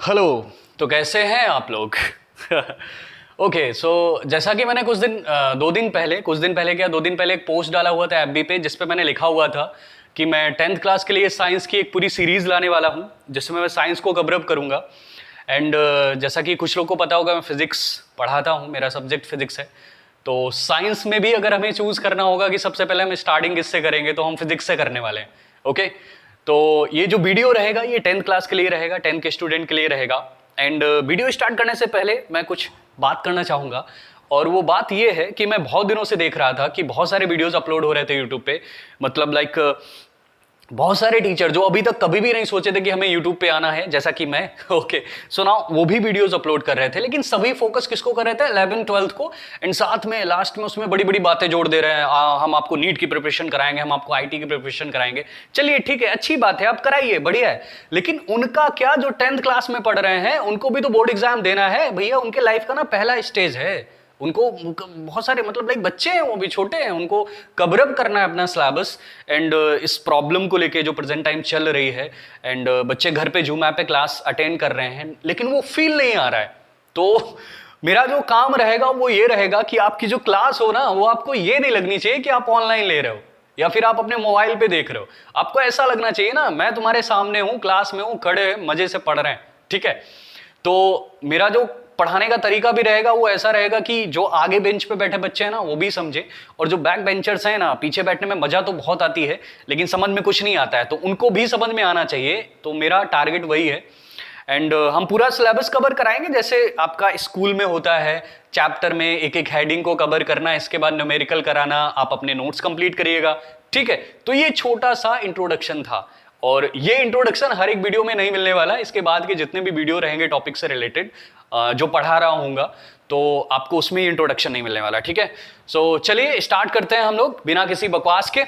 Hello. तो कैसे हैं आप लोग? ओके, सो जैसा कि मैंने कुछ दिन पहले क्या 2 दिन पहले एक पोस्ट डाला हुआ था एफबी पे, जिस पे मैंने लिखा हुआ था कि मैं 10th क्लास के लिए साइंस की एक पूरी सीरीज लाने वाला हूँ जिसमें मैं साइंस को कवर अप करूँगा। एंड जैसा कि कुछ लोग को पता होगा, मैं फिजिक्स पढ़ाता हूँ, मेरा सब्जेक्ट फिजिक्स है। तो साइंस में भी अगर हमें चूज करना होगा कि सबसे पहले हम स्टार्टिंग किससे करेंगे, तो हम फिजिक्स से करने वाले हैं। ओके, तो ये जो वीडियो रहेगा ये 10th क्लास के लिए रहेगा, 10 के स्टूडेंट के लिए रहेगा। एंड वीडियो स्टार्ट करने से पहले मैं कुछ बात करना चाहूँगा, और वो बात ये है कि मैं बहुत दिनों से देख रहा था कि बहुत सारे वीडियोस अपलोड हो रहे थे यूट्यूब पे। मतलब लाइक बहुत सारे टीचर जो अभी तक कभी भी नहीं सोचे थे कि हमें YouTube पे आना है, जैसा कि मैं। ओके, सो नाउ वो भी वीडियोस अपलोड कर रहे थे, लेकिन सभी फोकस किसको कर रहे थे? 11th 12th को। एंड साथ में लास्ट में उसमें बड़ी बड़ी बातें जोड़ दे रहे हैं, हम आपको नीट की प्रिपरेशन कराएंगे, हम आपको आईटी की प्रिपरेशन कराएंगे। चलिए ठीक है, अच्छी बात है, आप कराइए, बढ़िया है। लेकिन उनका क्या, जो 10th क्लास में पढ़ रहे हैं उनको भी तो बोर्ड एग्जाम देना है भैया। उनके लाइफ का ना पहला स्टेज है। उनको बहुत सारे मतलब लाइक बच्चे हैं, वो भी छोटे हैं, उनको कवर अप करना है अपना सिलेबस। एंड इस प्रॉब्लम को लेके जो प्रेजेंट टाइम चल रही है, एंड बच्चे घर पे जूम ऐप पे क्लास अटेंड कर रहे हैं, लेकिन वो फील नहीं आ रहा है। तो मेरा जो काम रहेगा वो ये रहेगा कि आपकी जो क्लास हो ना, वो आपको ये नहीं लगनी चाहिए कि आप ऑनलाइन ले रहे हो या फिर आप अपने मोबाइल पे देख रहे हो। आपको ऐसा लगना चाहिए ना, मैं तुम्हारे सामने हूं, क्लास में हूं, खड़े मजे से पढ़ रहे हैं। ठीक है, तो मेरा जो पढ़ाने का तरीका भी रहेगा वो ऐसा रहेगा कि जो आगे बेंच पे बैठे बच्चे हैं ना वो भी समझे, और जो बैक बेंचर्स हैं ना, पीछे बैठने में मजा तो बहुत आती है लेकिन समझ में कुछ नहीं आता है, तो उनको भी समझ में आना चाहिए। तो मेरा टारगेट वही है। एंड हम पूरा सिलेबस कवर कराएंगे जैसे आपका स्कूल में होता है। चैप्टर में एक एक हेडिंग को कवर करना है, इसके बाद न्यूमेरिकल कराना, आप अपने नोट्स कंप्लीट करिएगा। ठीक है, तो ये छोटा सा इंट्रोडक्शन था, और ये इंट्रोडक्शन हर एक वीडियो में नहीं मिलने वाला। इसके बाद के जितने भी वीडियो रहेंगे टॉपिक से रिलेटेड जो पढ़ा रहा हूँगा, तो आपको उसमें इंट्रोडक्शन नहीं मिलने वाला। ठीक है, सो चलिए स्टार्ट करते हैं हम लोग बिना किसी बकवास के।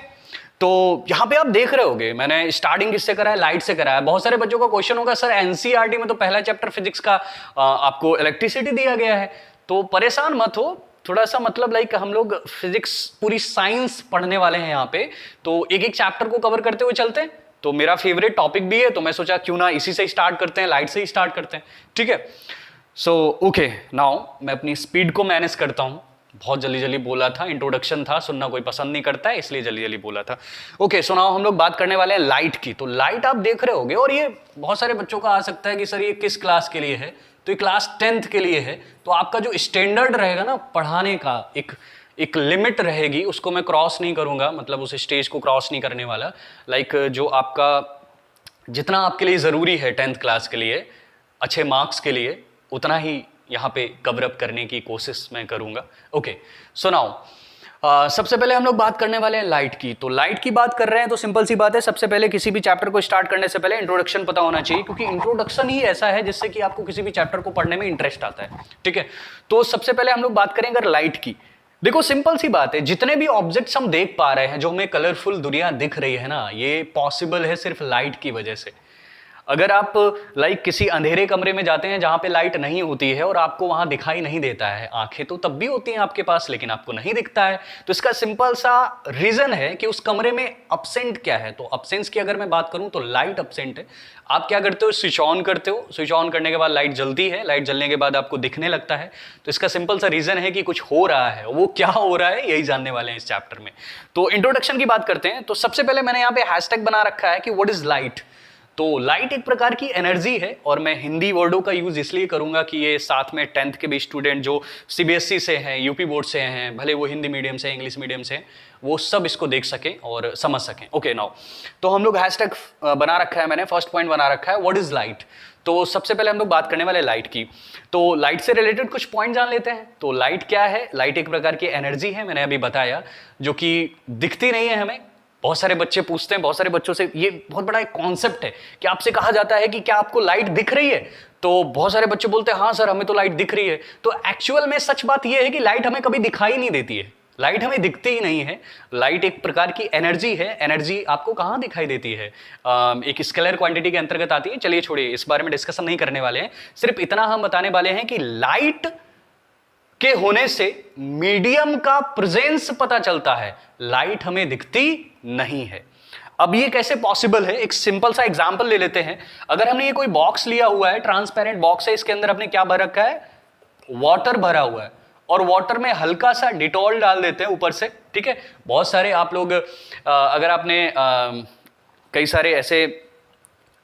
तो यहाँ पे आप देख रहे होगे मैंने स्टार्टिंग किससे करा है? लाइट से करा है। बहुत सारे बच्चों का क्वेश्चन होगा, सर एनसीईआरटी में तो पहला चैप्टर फिजिक्स का आपको इलेक्ट्रिसिटी दिया गया है। तो परेशान मत हो, थोड़ा सा मतलब लाइक हम लोग फिजिक्स पूरी साइंस पढ़ने वाले हैं यहाँ पे, तो एक एक चैप्टर को कवर करते हुए चलते हैं। तो मेरा फेवरेट टॉपिक भी है, तो मैं सोचा क्यों ना इसी से स्टार्ट करते हैं, लाइट से ही स्टार्ट करते हैं। ठीक है, सो ओके, नाउ मैं अपनी स्पीड को मैनेज करता हूं। बहुत जल्दी जल्दी बोला था, इंट्रोडक्शन था, सुनना कोई पसंद नहीं करता है, इसलिए जल्दी जल्दी बोला था। ओके, सो नाउ हम लोग बात करने वाले हैं लाइट की। तो लाइट आप देख रहे होगे, और ये बहुत सारे बच्चों का आ सकता है कि सर ये किस क्लास के लिए है? तो ये क्लास 10th के लिए है। तो आपका जो स्टैंडर्ड रहेगा ना पढ़ाने का, एक लिमिट रहेगी, उसको मैं क्रॉस नहीं करूंगा, मतलब उस स्टेज को क्रॉस नहीं करने वाला। लाइक जो आपका जितना आपके लिए जरूरी है 10th क्लास के लिए अच्छे मार्क्स के लिए, उतना ही यहाँ पे कवर अप करने की कोशिश मैं करूंगा। ओके, सो नाउ सबसे पहले हम लोग बात करने वाले हैं लाइट की। तो लाइट की बात कर रहे हैं तो सिंपल सी बात है, सबसे पहले किसी भी चैप्टर को स्टार्ट करने से पहले इंट्रोडक्शन पता होना चाहिए, क्योंकि इंट्रोडक्शन ही ऐसा है जिससे कि आपको किसी भी चैप्टर को पढ़ने में इंटरेस्ट आता है। ठीक है, तो सबसे पहले हम लोग बात करेंगे अगर लाइट की। देखो सिंपल सी बात है, जितने भी ऑब्जेक्ट्स हम देख पा रहे हैं, जो हमें कलरफुल दुनिया दिख रही है ना, ये पॉसिबल है सिर्फ लाइट की वजह से। अगर आप लाइक किसी अंधेरे कमरे में जाते हैं जहां पे लाइट नहीं होती है और आपको वहां दिखाई नहीं देता है, आंखें तो तब भी होती हैं आपके पास लेकिन आपको नहीं दिखता है, तो इसका सिंपल सा रीजन है कि उस कमरे में अब्सेंट क्या है। तो अब्सेंस की अगर मैं बात करूं तो लाइट अब्सेंट है। आप क्या करते हो? स्विच ऑन करते हो, स्विच ऑन करने के बाद लाइट जलती है, लाइट जलने के बाद आपको दिखने लगता है। तो इसका सिंपल सा रीजन है कि कुछ हो रहा है, वो क्या हो रहा है यही जानने वाले हैं इस चैप्टर में। तो इंट्रोडक्शन की बात करते हैं। तो सबसे पहले मैंने यहाँ पे हैशटैग बना रखा है कि व्हाट इज लाइट। तो लाइट एक प्रकार की एनर्जी है, और मैं हिंदी वर्डों का यूज इसलिए करूंगा कि ये साथ में 10th के भी स्टूडेंट जो सीबीएसई से हैं, यूपी बोर्ड से हैं, भले वो हिंदी मीडियम से, इंग्लिश मीडियम से, वो सब इसको देख सकें और समझ सकें। ओके, नाउ तो हम लोग हैशटैग बना रखा है, मैंने फर्स्ट पॉइंट बना रखा है व्हाट इज लाइट। तो सबसे पहले हम लोग बात करने वाले लाइट की। तो लाइट से रिलेटेड कुछ पॉइंट जान लेते हैं। तो लाइट क्या है? लाइट एक प्रकार की एनर्जी है, मैंने अभी बताया, जो कि दिखती नहीं है हमें। बहुत सारे बच्चे पूछते हैं, बहुत सारे बच्चों से ये बहुत बड़ा एक कॉन्सेप्ट है कि आपसे कहा जाता है कि क्या आपको लाइट दिख रही है? तो बहुत सारे बच्चे बोलते हैं हाँ सर हमें तो लाइट दिख रही है। तो एक्चुअल में सच बात यह है कि लाइट हमें कभी दिखाई नहीं देती है, लाइट हमें दिखती ही नहीं है। लाइट एक प्रकार की एनर्जी है। एनर्जी आपको कहां दिखाई देती है? एक स्केलर क्वांटिटी के अंतर्गत आती है। चलिए छोड़िए, इस बारे में डिस्कशन नहीं करने वाले हैं। सिर्फ इतना हम बताने वाले हैं कि लाइट के होने से मीडियम का प्रेजेंस पता चलता है, लाइट हमें दिखती नहीं है। अब ये कैसे पॉसिबल है, एक सिंपल सा एग्जांपल ले लेते हैं। अगर हमने ये कोई बॉक्स लिया हुआ है, ट्रांसपेरेंट बॉक्स है, इसके अंदर हमने क्या भर रखा है, वाटर भरा हुआ है, और वाटर में हल्का सा डिटॉल डाल देते हैं ऊपर से, ठीक है। बहुत सारे आप लोग अगर आपने कई सारे ऐसे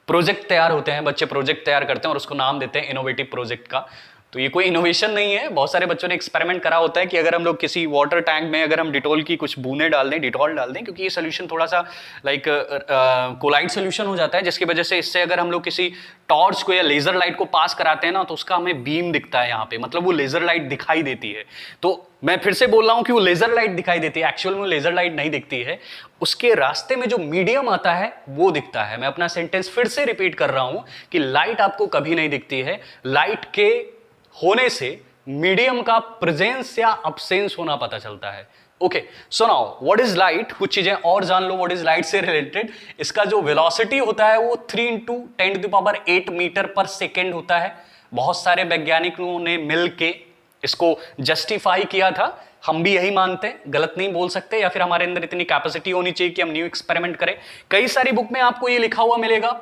प्रोजेक्ट तैयार होते हैं, बच्चे प्रोजेक्ट तैयार करते हैं और उसको नाम देते हैं इनोवेटिव प्रोजेक्ट का। तो ये कोई इनोवेशन नहीं है, बहुत सारे बच्चों ने एक्सपेरिमेंट करा होता है कि अगर हम लोग किसी वाटर टैंक में अगर हम डिटॉल की कुछ बूंदें डाल दें, डिटॉल डाल दें, क्योंकि ये सोल्यूशन थोड़ा सा लाइक कोलाइड सोल्यूशन हो जाता है, जिसकी वजह से इससे अगर हम लोग किसी टॉर्च को या लेजर लाइट को पास कराते हैं ना, तो उसका हमें बीम दिखता है यहाँ पे, मतलब वो लेजर लाइट दिखाई देती है। तो मैं फिर से बोल रहा हूं कि वो लेजर लाइट दिखाई देती है, एक्चुअल में लेजर लाइट नहीं दिखती है, उसके रास्ते में जो मीडियम आता है वो दिखता है। मैं अपना सेंटेंस फिर से रिपीट कर रहा हूं कि लाइट आपको कभी नहीं दिखती है, लाइट के होने से मीडियम का प्रेजेंस या अब्सेंस होना पता चलता है। Okay, so now what is light, कुछ चीजें और जान लो व्हाट इज लाइट से रिलेटेड। इसका जो वेलोसिटी होता है वो 3 × 10⁸ मीटर पर सेकेंड होता है। बहुत सारे वैज्ञानिकों ने मिलके इसको जस्टिफाई किया था, हम भी यही मानते हैं, गलत नहीं बोल सकते, या फिर हमारे अंदर इतनी कैपेसिटी होनी चाहिए कि हम न्यू एक्सपेरिमेंट करें। कई सारी बुक में आपको ये लिखा हुआ मिलेगा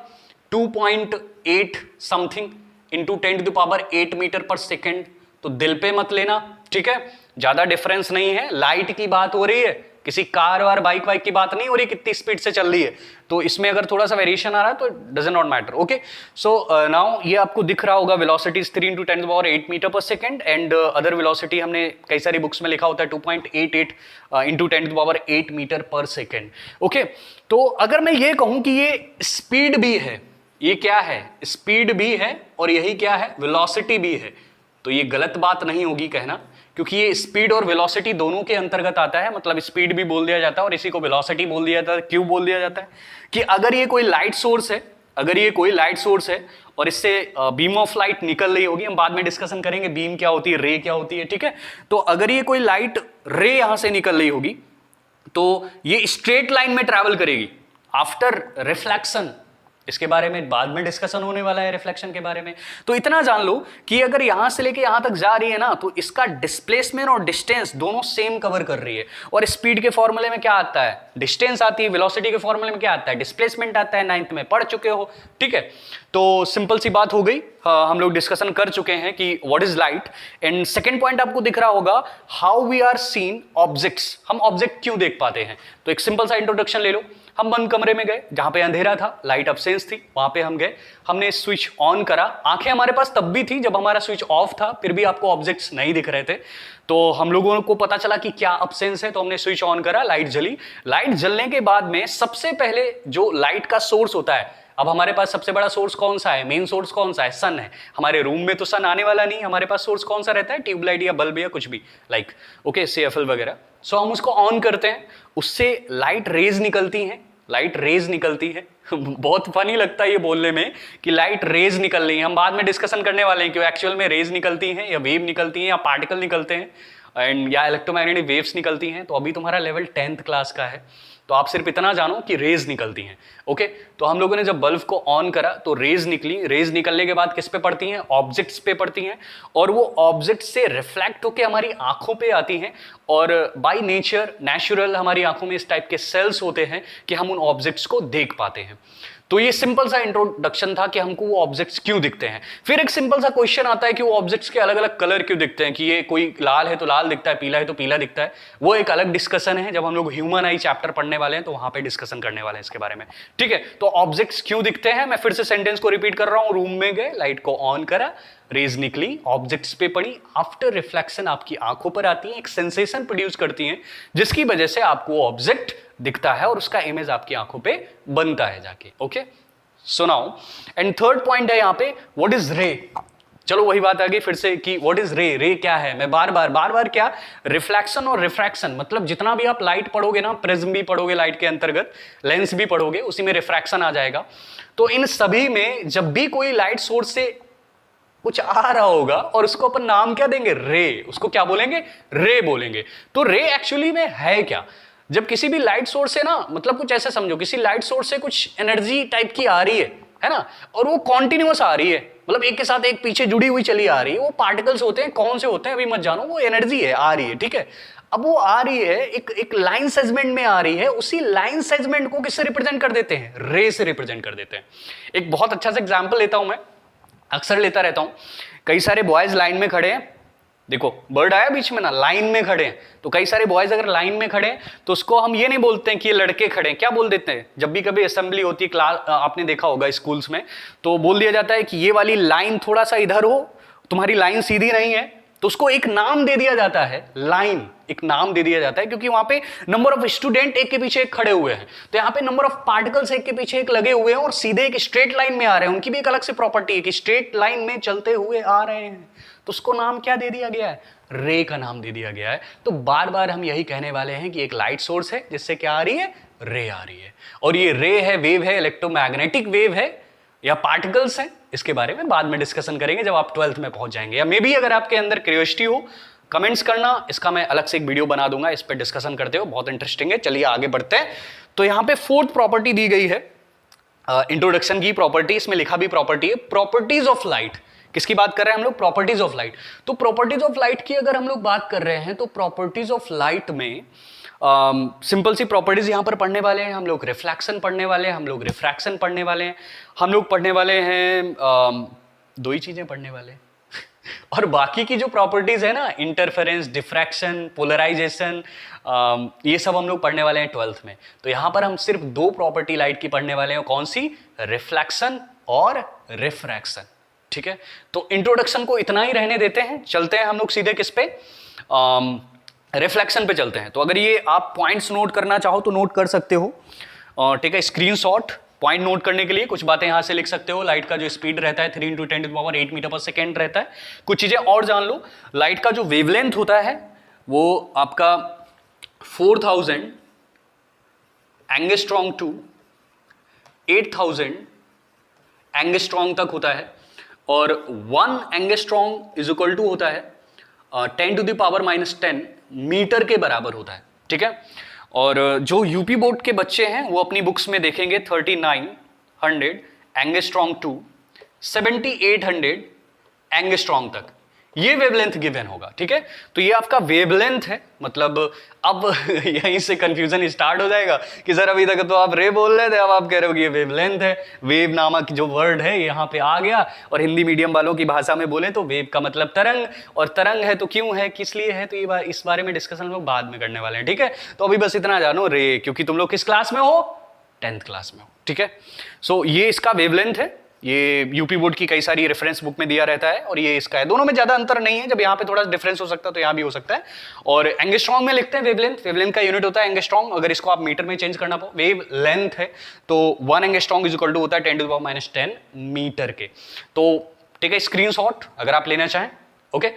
2.8 समथिंग इंटू 10⁸ मीटर पर सेकेंड। तो दिल पे मत लेना, ठीक है, ज्यादा डिफरेंस नहीं है। लाइट की बात हो रही है, किसी कार वार बाइक वाइक की बात नहीं हो रही कितनी स्पीड से चल रही है। तो इसमें अगर थोड़ा सा वेरिएशन आ रहा है तो doesn't not matter. Okay, so now ये आपको दिख रहा होगा वेलोसिटी 3 × 10⁸ मीटर पर सेकेंड, एंड अदर वेलोसिटी हमने कई सारी बुक्स में लिखा होता है 2.88 इंटू 10⁸ मीटर पर सेकेंड। ओके, तो अगर मैं ये कहूं कि ये स्पीड भी है, ये क्या है, स्पीड भी है, और यही क्या है, वेलोसिटी भी है, तो ये गलत बात नहीं होगी कहना, क्योंकि ये स्पीड और वेलोसिटी दोनों के अंतर्गत आता है। मतलब स्पीड भी बोल दिया जाता है और इसी को वेलोसिटी बोल दिया जाता है। क्यों बोल दिया जाता है कि अगर ये कोई लाइट सोर्स है, अगर ये कोई लाइट सोर्स है और इससे बीम ऑफ लाइट निकल रही होगी, हम बाद में डिस्कशन करेंगे बीम क्या होती है, रे क्या होती है, ठीक है। तो अगर ये कोई लाइट रे यहां से निकल रही होगी तो ये स्ट्रेट लाइन में ट्रैवल करेगी आफ्टर रिफ्लेक्शन। इसके बारे में बाद में डिस्कशन होने वाला है, रिफ्लेक्शन के बारे में। तो इतना जान लो कि अगर यहां से लेके यहां तक जा रही है ना, तो इसका डिस्प्लेसमेंट और डिस्टेंस दोनों सेम कवर कर रही है। और स्पीड के फॉर्मूले में क्या आता है, डिस्टेंस आती है, वेलोसिटी के फॉर्मूले में क्या आता है, डिस्प्लेसमेंट आता है, 9th में पढ़ चुके हो, ठीक है। तो सिंपल सी बात हो गई, हम लोग डिस्कशन कर चुके हैं कि what is light. And second point आपको दिख रहा होगा, how we are seen objects, हम ऑब्जेक्ट क्यों देख पाते हैं। तो एक सिंपल सा इंट्रोडक्शन ले लो। हम बंद कमरे में गए, जहां पे अंधेरा था, लाइट अब्सेंस थी, वहां पे हम गए, हमने स्विच ऑन करा, आंखें हमारे पास तब भी थी जब हमारा स्विच ऑफ था, फिर भी आपको ऑब्जेक्ट्स नहीं दिख रहे थे। तो हम लोगों को पता चला कि क्या अब्सेंस है, तो हमने स्विच ऑन करा, लाइट जली। लाइट जलने के बाद में सबसे पहले जो लाइट का सोर्स होता है, अब हमारे पास सबसे बड़ा सोर्स कौन सा है, मेन सोर्स कौन सा है, सन है। हमारे रूम में तो सन आने वाला नहीं, हमारे पास सोर्स कौन सा रहता है, ट्यूबलाइट या बल्ब या कुछ भी, लाइक ओके CFL वगैरह। सो हम उसको ऑन करते हैं, उससे लाइट रेज निकलती हैं, लाइट रेज निकलती है बहुत फनी लगता है ये बोलने में कि लाइट रेज निकल रही है। हम बाद में डिस्कशन करने वाले हैं कि एक्चुअल में रेज निकलती हैं या वेव निकलती हैं या पार्टिकल निकलते हैं एंड या इलेक्ट्रोमैग्नेटिक वेव्स निकलती हैं। तो अभी तुम्हारा लेवल 10th क्लास का है, तो आप सिर्फ इतना जानो कि रेज निकलती हैं। ओके, तो हम लोगों ने जब बल्ब को ऑन करा तो रेज निकली, रेज निकलने के बाद किस पे पड़ती हैं, ऑब्जेक्ट्स पे पड़ती हैं, और वो ऑब्जेक्ट से रिफ्लेक्ट होकर हमारी आंखों पे आती हैं। और बाय नेचर नेचुरल हमारी आंखों में इस टाइप के सेल्स होते हैं कि हम उन ऑब्जेक्ट्स को देख पाते हैं। तो ये सिंपल सा इंट्रोडक्शन था कि हमको वो ऑब्जेक्ट्स क्यों दिखते हैं। फिर एक सिंपल सा क्वेश्चन आता है कि वो ऑब्जेक्ट्स के अलग अलग कलर क्यों दिखते हैं, कि ये कोई लाल है तो लाल दिखता है, पीला है तो पीला दिखता है। वो एक अलग डिस्कशन है, जब हम लोग ह्यूमन आई चैप्टर पढ़ने वाले हैं तो वहां पे डिस्कशन करने वाले हैं इसके बारे में, ठीक है। तो ऑब्जेक्ट्स क्यों दिखते हैं, मैं फिर से सेंटेंस को रिपीट कर रहा हूं। रूम में गए, लाइट को ऑन करा, रेज निकली, ऑब्जेक्ट्स पे पड़ी, आफ्टर रिफ्लेक्शन आपकी आंखों पर आती है, एक सेंसेशन प्रोड्यूस करती हैं, जिसकी वजह से आपको ऑब्जेक्ट दिखता है और उसका इमेज आपकी आंखों पे बनता है जाके। Okay, so now and third point है यहाँ पे, व्हाट इज रे। चलो वही बात आ गई फिर से कि व्हाट इज रे, रे क्या है। मैं बार बार क्या, रिफ्लेक्शन और रिफ्रैक्शन, मतलब जितना भी आप लाइट पढ़ोगे ना, प्रिज्म भी पढ़ोगे लाइट के अंतर्गत, लेंस भी पढ़ोगे, उसी में रिफ्रैक्शन आ जाएगा। तो इन सभी में जब भी कोई लाइट सोर्स से कुछ आ रहा होगा और उसको अपन नाम क्या देंगे, रे, उसको क्या बोलेंगे, रे बोलेंगे। तो रे एक्चुअली में है क्या, जब किसी भी लाइट सोर्स से ना, मतलब कुछ ऐसे समझो, किसी लाइट सोर्स से कुछ एनर्जी टाइप की आ रही है ना, और वो कॉन्टिन्यूअस आ रही है, मतलब एक के साथ एक पीछे जुड़ी हुई चली आ रही है। वो पार्टिकल्स होते हैं, कौन से होते हैं अभी मत जानो, वो एनर्जी है, आ रही है, ठीक है। अब वो आ रही है एक लाइन सेगमेंट में आ रही है, उसी लाइन सेगमेंट को किससे रिप्रेजेंट कर देते हैं? रे से रिप्रेजेंट कर देते हैं। एक बहुत अच्छा सा एग्जांपल लेता हूं मैं, अक्सर लेता रहता हूं। कई सारे बॉयज लाइन में खड़े हैं, देखो बर्ड आया बीच में ना, लाइन में खड़े हैं, तो कई सारे बॉयज अगर लाइन में खड़े हैं तो उसको हम ये नहीं बोलते हैं कि ये लड़के खड़े हैं, क्या बोल देते हैं? जब भी कभी असेंबली होती है क्लास, आपने देखा होगा स्कूल्स में, तो बोल दिया जाता है कि ये वाली लाइन थोड़ा सा इधर हो, तुम्हारी लाइन सीधी नहीं है, तो उसको एक नाम दे दिया जाता है, लाइन एक नाम दे दिया जाता है, क्योंकि वहां पे नंबर ऑफ स्टूडेंट एक के पीछे एक खड़े हुए हैं, तो यहाँ पे नंबर ऑफ पार्टिकल्स एक के पीछे एक लगे हुए हैं और सीधे एक स्ट्रेट लाइन में आ रहे हैं। उनकी भी एक अलग से प्रॉपर्टी है कि स्ट्रेट लाइन में चलते हुए आ रहे हैं, तो उसको नाम क्या दे दिया गया है? रे का नाम दे दिया गया है। तो बार बार हम यही कहने वाले हैं कि एक लाइट सोर्स है जिससे क्या आ रही है? रे आ रही है। और ये रे है, वेव है, इलेक्ट्रोमैग्नेटिक वेव है या पार्टिकल्स हैं, इसके बारे में बाद में डिस्कशन करेंगे जब आप 12th में पहुंच जाएंगे। या मे बी अगर आपके अंदर क्यूरियोसिटी हो, कमेंट्स करना, इसका मैं अलग से एक वीडियो बना दूंगा, इस पर डिस्कशन करते हो, बहुत इंटरेस्टिंग है। चलिए आगे बढ़ते हैं। तो यहां पे फोर्थ प्रॉपर्टी दी गई है, इंट्रोडक्शन की प्रॉपर्टी, इसमें लिखा भी प्रॉपर्टी है, प्रॉपर्टीज ऑफ लाइट। किसकी बात कर रहे हैं हम लोग? Properties of light. तो प्रॉपर्टीज ऑफ लाइट की अगर हम लोग बात कर रहे हैं तो प्रॉपर्टीज ऑफ लाइट में सिंपल सी प्रॉपर्टीज यहां पर पढ़ने वाले हैं हम लोग। रिफ्लेक्शन पढ़ने वाले हैं हम लोग, रिफ्रैक्शन पढ़ने वाले हैं हम लोग, पढ़ने वाले हैं दो ही चीजें पढ़ने वाले हैं और बाकी की जो प्रॉपर्टीज है ना, इंटरफेरेंस, डिफ्रैक्शन, पोलराइजेशन, ये सब हम लोग पढ़ने वाले हैं 12th में। तो यहां पर हम सिर्फ दो प्रॉपर्टी लाइट की पढ़ने वाले हैं, कौन सी? रिफ्लेक्शन और रिफ्रैक्शन। ठीक है, तो इंट्रोडक्शन को इतना ही रहने देते हैं, चलते हैं हम लोग सीधे किस पे? रिफ्लेक्शन पे चलते हैं। तो अगर ये आप पॉइंट्स नोट करना चाहो तो नोट कर सकते हो, ठीक है, स्क्रीनशॉट पॉइंट नोट करने के लिए कुछ बातें यहां से लिख सकते हो। लाइट का जो स्पीड रहता है 3 × 10⁸ मीटर पर सेकेंड रहता है। कुछ चीजें और जान लो, लाइट का जो वेवलेंथ होता है वो आपका 4000 एंगस्ट्रॉन्ग टू 8000 एंगस्ट्रॉन्ग तक होता है, और 1 एंगस्ट्रॉन्ग इज इक्वल टू होता है 10⁻⁻10 मीटर के बराबर होता है। ठीक है, और जो यूपी बोर्ड के बच्चे हैं वो अपनी बुक्स में देखेंगे 3900 एंगस्ट्रॉन्ग टू 7800 एंगस्ट्रॉन्ग तक ये वेवलेंथ गिवन होगा। ठीक है, तो ये आपका वेवलेंथ है। मतलब अब यहीं से कंफ्यूजन स्टार्ट हो जाएगा कि सर अभी तक तो आप रे बोल रहे थे, अब आप कह रहे हो कि ये वेवलेंथ है। वेव नामक जो वर्ड है यहाँ पे आ गया, और हिंदी मीडियम वालों की भाषा में बोले तो वेव का मतलब तरंग, और तरंग है तो क्यों है, किस लिए है, तो ये इस बारे में डिस्कशन लोग बाद में करने वाले हैं। ठीक है, तो अभी बस इतना जानो रे, क्योंकि तुम लोग किस क्लास में हो? 10th क्लास में हो। ठीक है, सो ये इसका वेवलेंथ है, ये यूपी बोर्ड की कई सारी रेफरेंस बुक में दिया रहता है, और ये इसका है। दोनों में ज्यादा अंतर नहीं है, जब यहाँ पे थोड़ा डिफरेंस हो सकता है तो यहाँ भी हो सकता है। और एंगस्ट्रॉन्ग में लिखते हैं वेवलेंथ, वेवलेंथ का यूनिट होता है एंगस्ट्रॉन्ग। अगर इसको आप मीटर में चेंज करना पाओ, वेव लेंथ है तो 1 एंगस्ट्रॉन्ग इज इक्वल टू होता है 10⁻⁻10 मीटर के। तो ठीक है, स्क्रीनशॉट अगर आप लेना चाहें। ओके,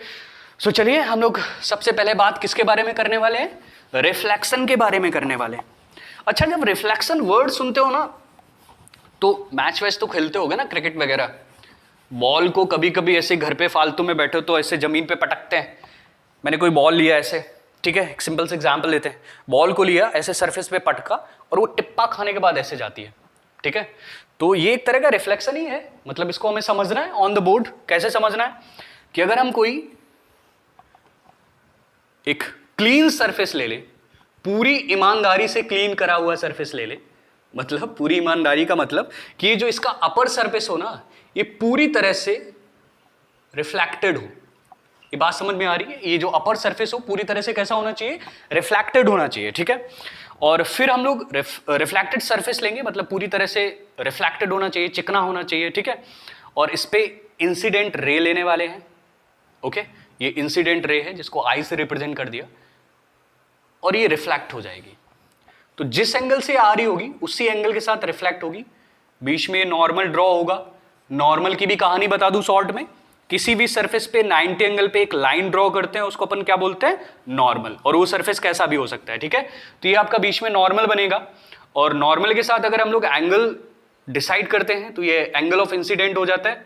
सो चलिए हम लोग सबसे पहले बात किसके बारे में करने वाले हैं? रिफ्लेक्शन के बारे में करने वाले हैं। अच्छा, जब रिफ्लेक्शन वर्ड सुनते हो ना, तो मैच वैच तो खेलते होगे ना, क्रिकेट वगैरह। बॉल को कभी कभी ऐसे घर पे फालतू में बैठे तो ऐसे जमीन पे पटकते हैं। मैंने कोई बॉल लिया ऐसे, ठीक है, एक सिंपल से एग्जांपल लेते हैं। बॉल को लिया, ऐसे सरफेस पे पटका, और वो टिप्पा खाने के बाद ऐसे जाती है। ठीक है, तो ये एक तरह का रिफ्लेक्शन ही है। मतलब इसको हमें समझना है ऑन द बोर्ड। कैसे समझना है? कि अगर हम कोई एक क्लीन सरफेस ले ले, पूरी ईमानदारी से क्लीन करा हुआ सरफेस ले ले, मतलब पूरी ईमानदारी का मतलब कि ये जो इसका अपर सरफेस हो ना, ये पूरी तरह से रिफ्लेक्टेड हो। ये बात समझ में आ रही है? ये जो अपर सरफेस हो पूरी तरह से कैसा होना चाहिए? रिफ्लेक्टेड होना चाहिए। ठीक है, और फिर हम लोग रिफ्लेक्टेड सरफेस लेंगे, मतलब पूरी तरह से रिफ्लेक्टेड होना चाहिए, चिकना होना चाहिए। ठीक है, और इस पे इंसिडेंट रे लेने वाले हैं। ओके, ये इंसिडेंट रे है जिसको आई से रिप्रेजेंट कर दिया, और ये रिफ्लेक्ट हो जाएगी। तो जिस एंगल से आ रही होगी उसी एंगल के साथ रिफ्लेक्ट होगी। बीच में नॉर्मल ड्रॉ होगा। नॉर्मल की भी कहानी बता दूं शॉर्ट में, किसी भी सरफेस पे 90 एंगल पे एक लाइन ड्रॉ करते हैं, उसको अपन क्या बोलते हैं? नॉर्मल। और वो सरफेस कैसा भी हो सकता है। ठीक है, तो ये आपका बीच में नॉर्मल बनेगा, और नॉर्मल के साथ अगर हम लोग एंगल डिसाइड करते हैं तो ये एंगल ऑफ इंसिडेंट हो जाता है।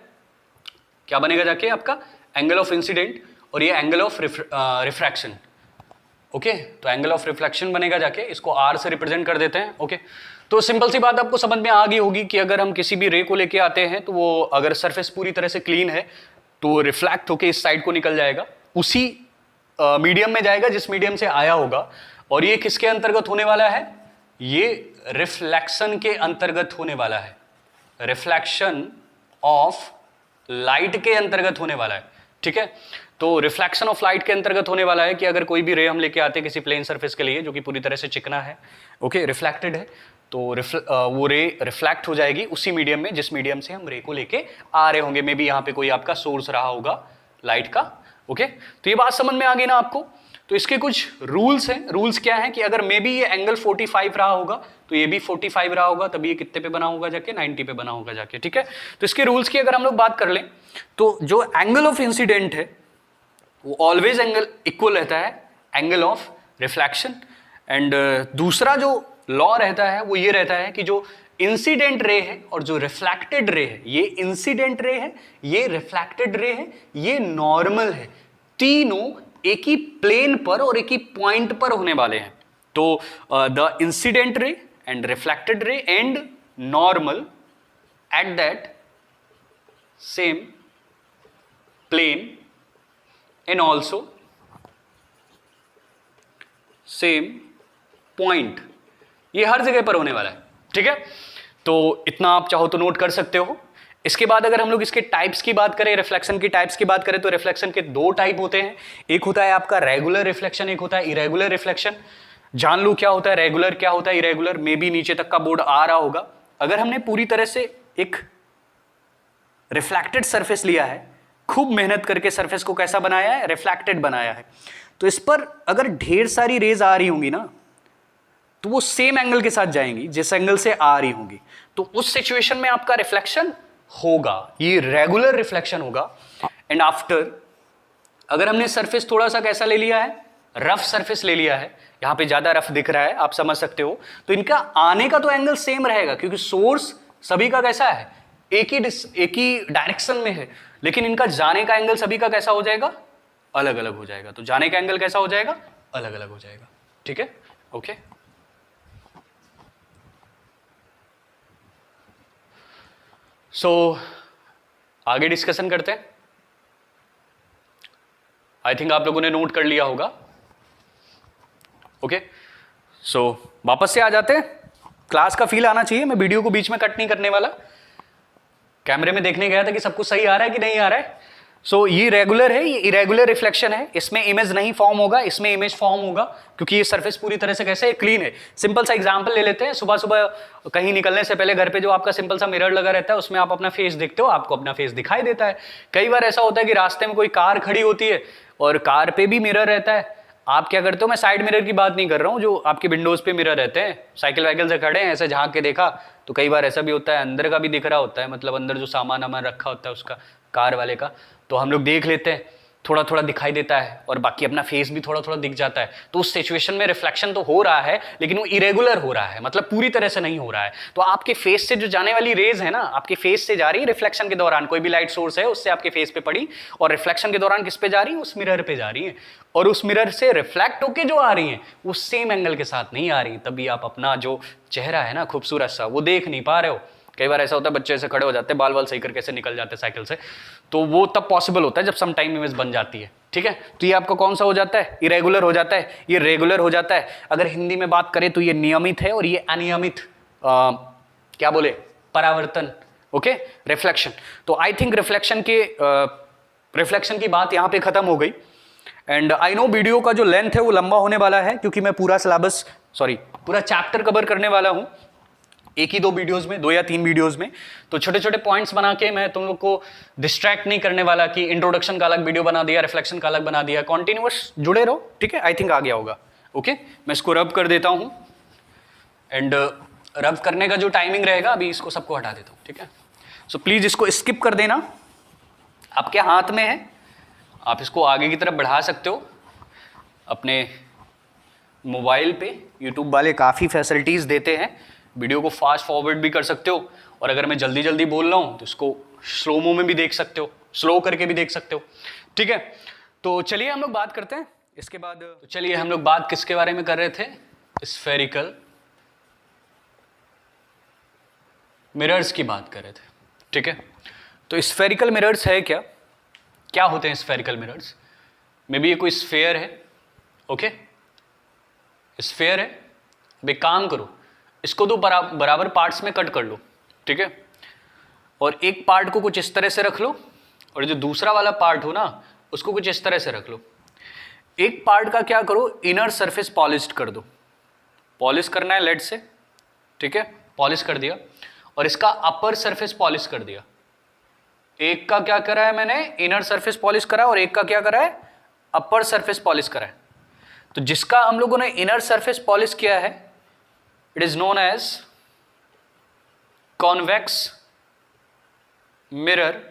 क्या बनेगा जाके आपका? एंगल ऑफ इंसिडेंट, और ये एंगल ऑफ रिफ्रैक्शन। ओके, तो एंगल ऑफ रिफ्लेक्शन बनेगा जाके, इसको आर से रिप्रेजेंट कर देते हैं। ओके, तो सिंपल सी बात आपको समझ में आ गई होगी कि अगर हम किसी भी रे को लेके आते हैं तो वो अगर सरफेस पूरी तरह से क्लीन है तो रिफ्लेक्ट होके इस साइड को निकल जाएगा, उसी मीडियम में जाएगा जिस मीडियम से आया होगा, और ये किसके अंतर्गत होने वाला है, ये रिफ्लेक्शन के अंतर्गत होने वाला है, रिफ्लेक्शन ऑफ लाइट के अंतर्गत होने वाला है। ठीक है, तो रिफ्लेक्शन ऑफ लाइट के अंतर्गत होने वाला है कि अगर कोई भी रे हम लेके आते हैं किसी प्लेन सरफेस के लिए जो कि पूरी तरह से चिकना है, ओके, रिफ्लेक्टेड है, तो वो रे रिफ्लेक्ट हो जाएगी उसी मीडियम में जिस मीडियम से हम रे को लेके आ रहे होंगे। मे बी यहाँ पे कोई आपका सोर्स रहा होगा लाइट का। ओके, तो ये बात समझ में आ गई ना आपको। तो इसके कुछ रूल्स हैं। रूल्स क्या है कि अगर मे बी ये एंगल 45 रहा होगा तो ये भी 45 रहा होगा, तभी ये कितने पे बना होगा जाके, 90 पे बना होगा जाके। ठीक है, तो इसके रूल्स की अगर हम लोग बात कर लें तो जो एंगल ऑफ इंसिडेंट है वो ऑलवेज एंगल इक्वल रहता है एंगल ऑफ रिफ्लेक्शन। एंड दूसरा जो लॉ रहता है वो ये रहता है कि जो इंसिडेंट रे है और जो रिफ्लेक्टेड रे है, ये इंसिडेंट रे है, ये रिफ्लेक्टेड रे है, ये नॉर्मल है, तीनों एक ही प्लेन पर और एक ही पॉइंट पर होने वाले हैं। तो the incident ray and reflected ray and normal at that same plane and also same point, ये हर जगह पर होने वाला है। ठीक है, तो इतना आप चाहो तो नोट कर सकते हो। इसके बाद अगर हम लोग इसके टाइप्स की बात करें, रिफ्लेक्शन की टाइप्स की बात करें, तो रिफ्लेक्शन के दो टाइप होते हैं। एक होता है आपका रेगुलर रिफ्लेक्शन, एक होता है इरेगुलर रिफ्लेक्शन। जान लो क्या होता है रेगुलर, क्या होता है इरेगुलर। मे बी नीचे तक का बोर्ड आ रहा होगा। अगर हमने पूरी तरह से एक रिफ्लेक्टेड सरफेस लिया है, खूब मेहनत करके सरफेस को कैसा बनाया है, रिफ्लेक्टेड बनाया है, तो इस पर अगर ढेर सारी रेज आ रही होंगी ना तो वो सेम एंगल के साथ जाएंगी जिस एंगल से आ रही होंगी, तो उस सिचुएशन में आपका रिफ्लेक्शन होगा, ये रेगुलर रिफ्लेक्शन होगा। एंड आफ्टर अगर हमने सरफेस थोड़ा सा कैसा ले लिया है, रफ सरफेस ले लिया है, यहां पे ज्यादा रफ दिख रहा है, आप समझ सकते हो, तो इनका आने का तो एंगल सेम रहेगा क्योंकि सोर्स सभी का कैसा है, एक ही डायरेक्शन में है, लेकिन इनका जाने का एंगल सभी का कैसा हो जाएगा, अलग अलग हो जाएगा। तो जाने का एंगल कैसा हो जाएगा, अलग अलग हो जाएगा। ठीक है, ओके। सो आगे डिस्कशन करते हैं। आई थिंक आप लोगों ने नोट कर लिया होगा। ओके, सो वापस से आ जाते हैं। क्लास का फील आना चाहिए, मैं वीडियो को बीच में कट नहीं करने वाला। कैमरे में देखने गया था कि सब कुछ सही आ रहा है कि नहीं आ रहा है। सो ये रेगुलर है, ये इरेगुलर रिफ्लेक्शन है। इसमें इमेज नहीं फॉर्म होगा, इसमें इमेज फॉर्म होगा क्योंकि ये सरफेस पूरी तरह से कैसे क्लीन है। सिंपल सा एग्जांपल ले लेते हैं। सुबह सुबह कहीं निकलने से पहले घर पे जो आपका सिंपल सा मिरर लगा रहता है उसमें आप अपना फेस देखते हो, आपको अपना फेस दिखाई देता है। कई बार ऐसा होता है कि रास्ते में कोई कार खड़ी होती है और कार पे भी मिरर रहता है। आप क्या करते हो, मैं साइड मिरर की बात नहीं कर रहा हूँ, जो आपके विंडोज पे मिरर रहते हैं, साइकिल वाइकिल से खड़े हैं, ऐसे झांक के देखा तो कई बार ऐसा भी होता है अंदर का भी दिख रहा होता है, मतलब अंदर जो सामान वामान रखा होता है उसका, कार वाले का, तो हम लोग देख लेते हैं, थोड़ा थोड़ा दिखाई देता है और बाकी अपना फेस भी थोड़ा थोड़ा दिख जाता है। तो उस सिचुएशन में रिफ्लेक्शन तो हो रहा है लेकिन वो इरेगुलर हो रहा है, मतलब पूरी तरह से नहीं हो रहा है। तो आपके फेस से जो जाने वाली रेज है ना, आपके फेस से जा रही है रिफ्लेक्शन के दौरान, कोई भी लाइट सोर्स है उससे आपके फेस पे पड़ी और रिफ्लेक्शन के दौरान किस पे जा रही है, उस मिरर पे जा रही है, और उस मिरर से रिफ्लेक्ट होके जो आ रही है वो सेम एंगल के साथ नहीं आ रही। तभी आप अपना जो चेहरा है ना खूबसूरत सा, वो देख नहीं पा रहे हो। कई बार ऐसा होता है बच्चे ऐसे खड़े हो जाते हैं, बाल बाल सही करके ऐसे निकल जाते हैं साइकिल से, तो वो तब पॉसिबल होता है जब सम टाइम इमेज बन जाती है। ठीक है, तो ये आपका कौन सा हो जाता है, इरेगुलर हो जाता है, ये रेगुलर हो जाता है। अगर हिंदी में बात करें तो ये नियमित है और ये अनियमित क्या बोले, परावर्तन। Okay, reflection. तो आई थिंक रिफ्लेक्शन की बात यहाँ पे खत्म हो गई। एंड आई नो वीडियो का जो लेंथ है वो लंबा होने वाला है क्योंकि मैं पूरा सिलेबस पूरा चैप्टर कवर करने वाला हूँ एक ही 2 वीडियोस में, 2 या 3 वीडियोस में। तो छोटे छोटे पॉइंट्स बना के मैं तुम लोग को डिस्ट्रैक्ट नहीं करने वाला कि इंट्रोडक्शन का अलग वीडियो बना दिया, रिफ्लेक्शन का अलग बना दिया। कॉन्टिन्यूअस जुड़े रहो। ठीक है, आई थिंक आ गया होगा। ओके, मैं इसको रब कर देता हूँ एंड रब करने का जो टाइमिंग रहेगा, अभी इसको सबको हटा देता हूँ। ठीक है, सो प्लीज इसको स्किप कर देना, आपके हाथ में है, आप इसको आगे की तरफ बढ़ा सकते हो अपने मोबाइल पे। यूट्यूब वाले काफ़ी फैसिलिटीज़ देते हैं, वीडियो को फास्ट फॉरवर्ड भी कर सकते हो, और अगर मैं जल्दी जल्दी बोल रहा हूँ तो इसको स्लोमो में भी देख सकते हो, स्लो करके भी देख सकते हो। ठीक है, तो चलिए हम लोग बात करते हैं इसके बाद। तो चलिए हम लोग बात किसके बारे में कर रहे थे, स्फेरिकल मिरर्स की बात कर रहे थे। ठीक है, तो स्फेरिकल मिरर्स है क्या, क्या होते हैं स्फेरिकल मिरर्स। मे बी ये कोई स्फेयर है, ओके, स्फेयर है। अब एक काम करो, इसको दो बराबर पार्ट्स में कट कर लो, ठीक है, और एक पार्ट को कुछ इस तरह से रख लो, और जो दूसरा वाला पार्ट हो ना उसको कुछ इस तरह से रख लो। एक पार्ट का क्या करो, इनर सरफेस पॉलिश कर दो, पॉलिश करना है लेड से, ठीक है, पॉलिश कर दिया, और इसका अपर सरफेस पॉलिश कर दिया। एक का क्या करा है मैंने, इनर सरफेस पॉलिश करा, और एक का क्या करा है, अपर सरफेस पॉलिश करा है। तो जिसका हम लोगों ने इनर सरफेस पॉलिश किया है, it is known as convex mirror,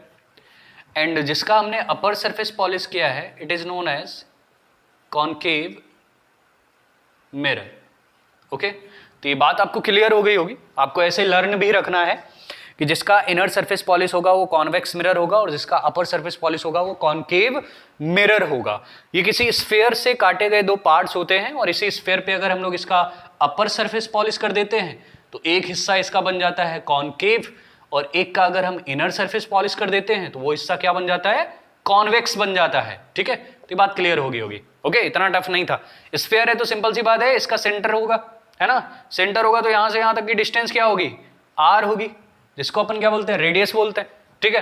and जिसका हमने अपर सरफेस पॉलिश किया है, it is known as concave mirror. Okay, तो ये बात आपको क्लियर हो गई होगी। आपको ऐसे लर्न भी रखना है कि जिसका इनर सरफेस पॉलिश होगा वो कॉन्वेक्स मिरर होगा, और जिसका अपर सरफेस पॉलिश होगा वो कॉनकेव मिरर होगा। ये किसी स्फेयर से काटे गए दो पार्ट्स होते हैं, और इसी स्फेयर पे अगर हम लोग इसका अपर सरफेस पॉलिश कर देते हैं तो एक हिस्सा इसका बन जाता है कॉनकेव, और एक का अगर हम इनर सरफेस पॉलिश कर देते हैं तो वो हिस्सा क्या बन जाता है, कॉन्वेक्स बन जाता है। ठीक है, तो ये बात क्लियर होगी। ओके, इतना टफ नहीं था। स्फेयर है तो सिंपल सी बात है, इसका सेंटर होगा, है ना, सेंटर होगा तो यहां से यहां तक की डिस्टेंस क्या होगी, आर होगी, जिसको अपन क्या बोलते हैं, रेडियस बोलते हैं। ठीक है,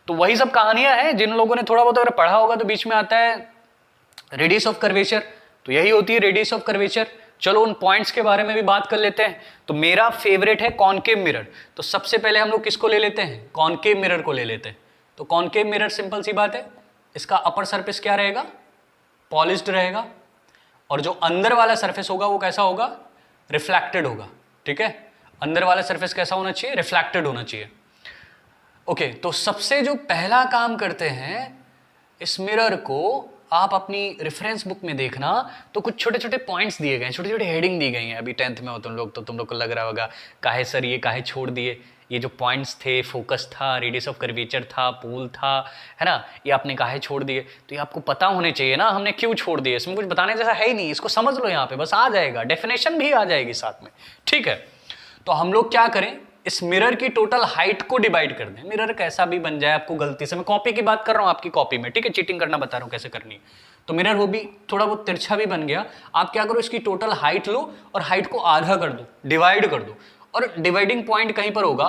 तो वही सब कहानियां हैं। जिन लोगों ने थोड़ा बहुत अगर पढ़ा होगा तो बीच में आता है रेडियस ऑफ कर्वेचर, तो यही होती है रेडियस ऑफ कर्वेचर। चलो उन पॉइंट्स के बारे में भी बात कर लेते हैं। तो मेरा फेवरेट है कॉनकेव मिरर, तो सबसे पहले हम लोग किसको ले लेते हैं, कॉनकेव मिरर को ले लेते हैं। तो कॉनकेव मिरर सिंपल सी बात है, इसका अपर सरफेस क्या रहेगा, पॉलिश्ड रहेगा, और जो अंदर वाला सरफेस होगा वो कैसा होगा, रिफ्लेक्टेड होगा। ठीक है, अंदर वाला सरफेस कैसा होना चाहिए, रिफ्लेक्टेड होना चाहिए। ओके, तो सबसे जो पहला काम करते हैं, इस मिरर को आप अपनी रेफरेंस बुक में देखना तो कुछ छोटे छोटे पॉइंट्स दिए गए हैं, छोटे छोटे हेडिंग दी गई हैं। अभी 10th में हो तुम लोग, तो तुम लोग को लग रहा होगा काहे सर ये काहे छोड़ दिए, ये जो पॉइंट्स थे, फोकस था, रेडियस ऑफ कर्वेचर था, पोल था, है ना, ये आपने काहे छोड़ दिए। तो ये आपको पता होने चाहिए ना, हमने क्यों छोड़ दिए, इसमें कुछ बताने जैसा है ही नहीं, इसको समझ लो, यहाँ पे बस आ जाएगा, डेफिनेशन भी आ जाएगी साथ में। ठीक है, तो हम लोग क्या करें, इस मिरर की टोटल हाइट को डिवाइड कर दें। मिरर कैसा भी बन जाए, आपको गलती से, मैं कॉपी की बात कर रहा हूं आपकी कॉपी में, ठीक है, चीटिंग करना बता रहा हूं कैसे करनी है। तो मिरर वो भी थोड़ा बहुत तिरछा भी बन गया, आप क्या करो, इसकी टोटल हाइट लो और हाइट को आधा कर दो, डिवाइड कर दो, और डिवाइडिंग पॉइंट कहीं पर होगा,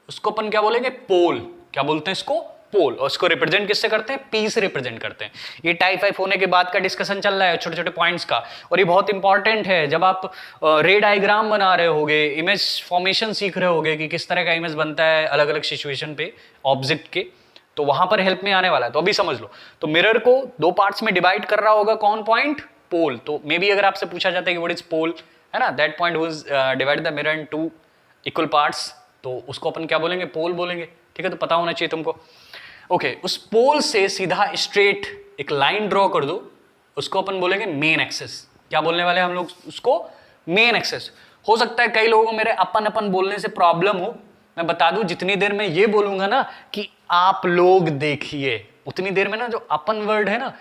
उसको अपन क्या बोलेंगे, पोल। क्या बोलते हैं इसको, पोल। और इसको रिप्रेजेंट किससे करते हैं, पी से रिप्रेजेंट करते हैं। ये टाइप 5 होने के बाद का डिस्कशन चल रहा है छोटे छोटे पॉइंट्स का, और ये बहुत इंपॉर्टेंट है। जब आप रे डायग्राम बना रहे होगे, इमेज फॉर्मेशन सीख रहे होगे कि किस तरह का इमेज बनता है अलग अलग सिचुएशन पे ऑब्जेक्ट के, तो वहां पर हेल्प में आने वाला है। तो अभी समझ लो, तो मिरर को दो पार्ट्स में डिवाइड कर रहा होगा कौन पॉइंट, पोल। तो मे बी अगर आपसे पूछा जाता है कि व्हाट इज पोल, है ना, that point was divide the mirror in 2 equal parts, तो उसको अपन क्या बोलेंगे, पोल बोलेंगे। ठीक है, तो पता होना चाहिए तुमको। ओके, उस पोल से सीधा स्ट्रेट एक लाइन ड्रॉ कर दो, उसको अपन बोलेंगे मेन एक्सेस। क्या बोलने वाले हम लोग उसको, मेन एक्सेस। हो सकता है कई लोगों को मेरे अपन अपन बोलने से प्रॉब्लम हो, मैं बता दूं, जितनी देर में ये बोलूंगा ना कि आप लोग देखिए, उतनी देर में ना जो अपन वर्ड है ना,